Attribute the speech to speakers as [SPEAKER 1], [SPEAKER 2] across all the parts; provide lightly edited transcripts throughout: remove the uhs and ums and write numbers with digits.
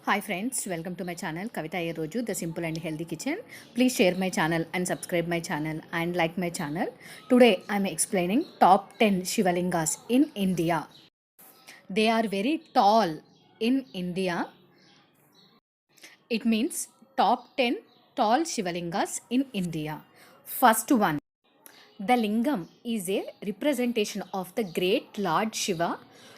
[SPEAKER 1] Hi friends, welcome to my channel Kavita Roju, the simple and healthy kitchen. Please share my channel and subscribe my channel and like my channel. Today I am explaining top 10 Shivalingas in India. They are very tall in India. It means top 10 tall Shivalingas in India. First one. The lingam is a representation of the great Lord Shiva,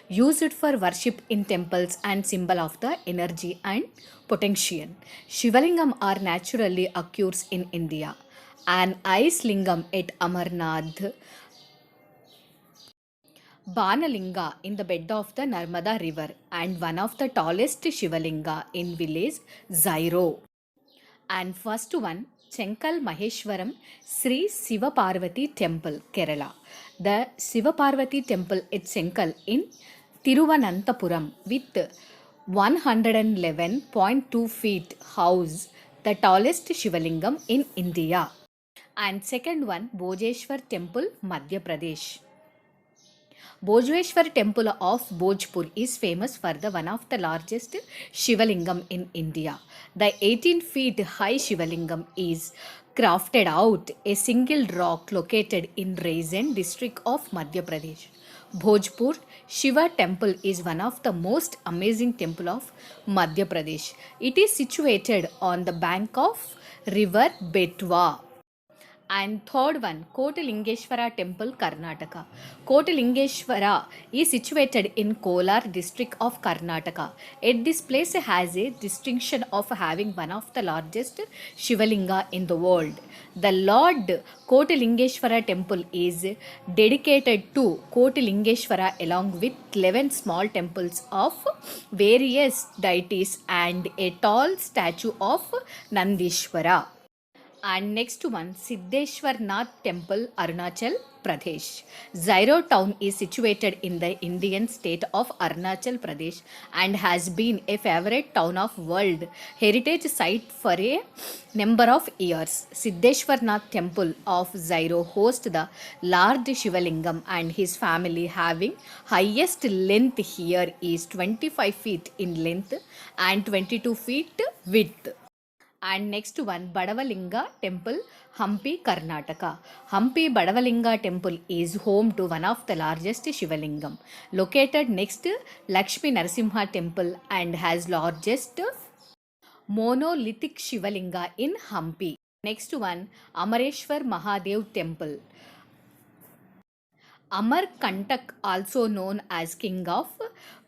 [SPEAKER 1] used for worship in temples and symbol of the energy and potential. Shivalingam are naturally occurs in India. An ice lingam at Amarnath, Banalinga in the bed of the Narmada river, and one of the tallest Shivalinga in village Zairo. And first one, Chenkal Maheshwaram Sri Siva Parvati Temple, Kerala. The Siva Parvati Temple at Chenkal in Tiruvananthapuram with 111.2 feet house, the tallest Shivalingam in India. And second one, Bhojeshwar Temple, Madhya Pradesh. Bhojeshwar temple of Bhojpur is famous for the one of the largest Shivalingam in India. The 18 feet high Shivalingam is crafted out a single rock located in Raisin district of Madhya Pradesh. Bhojpur Shiva temple is one of the most amazing temple of Madhya Pradesh. It is situated on the bank of river Betwa. And third one, Kotilingeshwara Temple, Karnataka. Kotilingeshwara is situated in Kolar district of Karnataka. Yet this place has a distinction of having one of the largest Shivalinga in the world. The Lord Kotilingeshwara Temple is dedicated to Kotilingeshwara along with 11 small temples of various deities and a tall statue of Nandishwara. And next one, Siddheshwar Nath Temple, Arunachal Pradesh. Zairo town is situated in the Indian state of Arunachal Pradesh and has been a favorite town of World Heritage Site for a number of years. Siddheshwar Nath Temple of Zairo hosts the large Shivalingam, and his family having highest length here is 25 feet in length and 22 feet width. And next one, Badavalinga Temple, Hampi, Karnataka. Hampi Badavalinga Temple is home to one of the largest Shivalingam, located next to Lakshmi Narasimha Temple and has largest monolithic Shivalinga in Hampi. Next one, Amareshwar Mahadev Temple. Amarkantak, also known as King of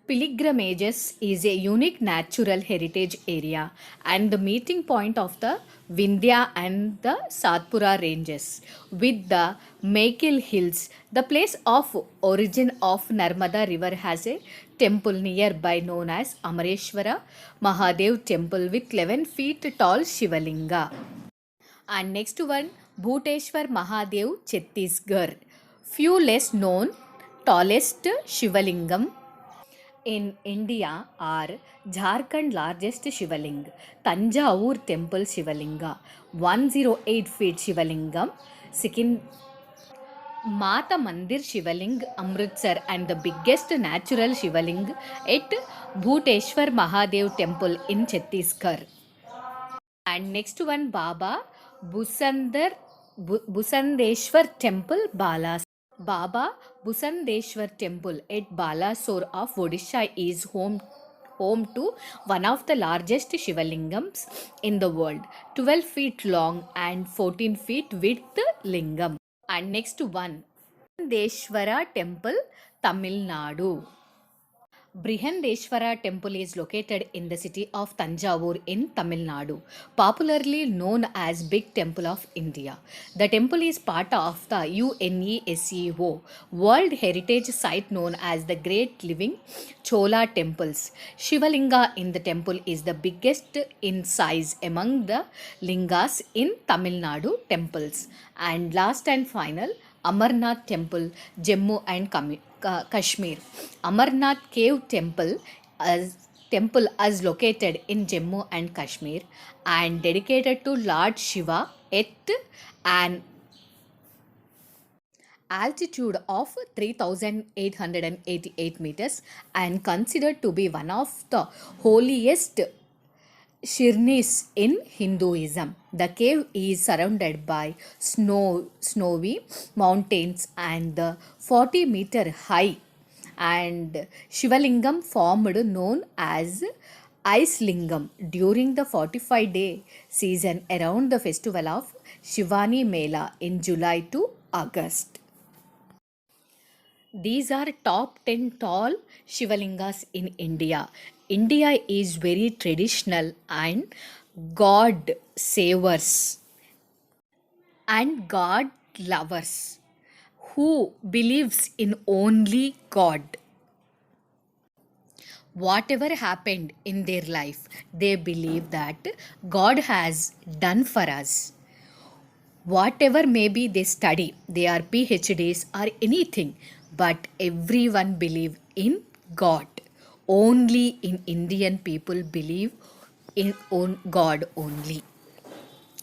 [SPEAKER 1] Pilgrimages, is a unique natural heritage area and the meeting point of the Vindhya and the Satpura ranges with the Maikil Hills. The place of origin of Narmada river has a temple nearby known as Amareshwara Mahadev Temple with 11 feet tall Shivalinga. And next one, Bhuteshwar Mahadev, Chhattisgarh. Few less known tallest Shivalingam in India are Jharkhand largest Shivaling, Tanjavur Temple Shivalinga, 108 feet Shivalingam, Sikkim Mata Mandir Shivaling, Amritsar, and the biggest natural Shivaling at Bhuteshwar Mahadev Temple in Chhattisgarh. And next one, Baba Busandeshwar Temple, Balasore. Baba Busandeshwar Temple at Balasore of Odisha is home to one of the largest Shivalingams in the world, 12 feet long and 14 feet width lingam. And next one, Busandeshwara Temple, Tamil Nadu. Brihandeshwara temple is located in the city of Tanjavur in Tamil Nadu, popularly known as Big Temple of India. The temple is part of the UNESCO World Heritage Site known as the Great Living Chola Temples. Shivalinga in the temple is the biggest in size among the lingas in Tamil Nadu temples. And last and final, Amarnath Temple, Jammu and Kashmir. Amarnath Cave Temple is located in Jammu and Kashmir and dedicated to Lord Shiva at an altitude of 3,888 meters and considered to be one of the holiest Shirnis in Hinduism. The cave is surrounded by snowy mountains and the 40-meter high and Shivalingam formed known as Ice Lingam during the 45-day season around the festival of Shivani Mela in July to August. These are top 10 tall Shivalingas in India. India is very traditional and God savers and God lovers who believes in only God. Whatever happened in their life, they believe that God has done for us. Whatever maybe they study, they are PhDs or anything, but everyone believe in God. Only in Indian people believe in on God only.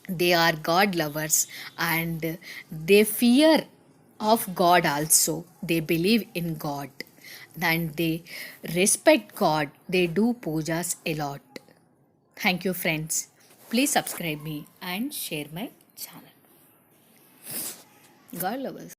[SPEAKER 1] They are God lovers and they fear of God also. They believe in God and they respect God. They do pujas a lot. Thank you, friends. Please subscribe me and share my channel. God lovers.